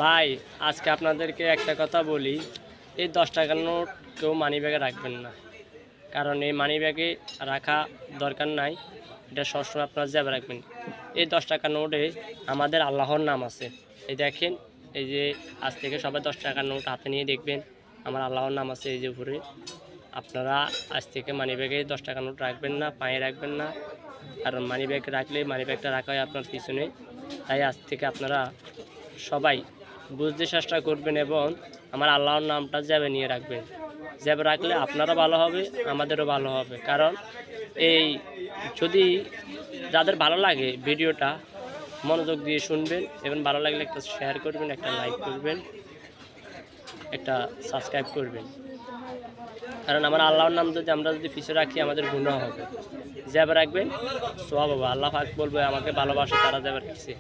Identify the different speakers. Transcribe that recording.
Speaker 1: ভাই আজকে আপনাদেরকে একটা কথা বলি, এই 10 টাকার নোট কেউ মানি ব্যাগে রাখবেন না। কারণ এই মানি ব্যাগে রাখা দরকার নাই, এটা সবসময় আপনারা জেবে রাখবেন। এই 10 টাকার নোটে আমাদের আল্লাহর নাম আছে। এই দেখেন, এই যে আজ থেকে সবাই 10 টাকার নোট হাতে নিয়ে দেখবেন আমার আল্লাহর নাম আছে এই যে উপরে। আপনারা আজ থেকে মানি ব্যাগে 10 টাকার নোট রাখবেন না, পায়ে রাখবেন না। কারণ মানি ব্যাগ রাখলে মানি ব্যাগটা রাখা হয় আপনার পিছনে। তাই আজ থেকে আপনারা সবাই বুঝতে চেষ্টা করবেন এবং আমার আল্লাহর নামটা জ্যাবে নিয়ে রাখবেন। জ্যাবে রাখলে আপনারও ভালো হবে, আমাদেরও ভালো হবে। কারণ এই যদি যাদের ভালো লাগে ভিডিওটা মনোযোগ দিয়ে শুনবেন এবং ভালো লাগলে একটা শেয়ার করবেন, একটা লাইক করবেন, একটা সাবস্ক্রাইব করবেন। কারণ আমার আল্লাহর নাম যদি আমরা পিছিয়ে রাখি আমাদের গুনাহ হবে। জ্যাবে রাখবেন, সওয়াব হবে। আল্লাহ পাক বলবে আমাকে ভালোবাসে তারা জ্যাবে রাখছে।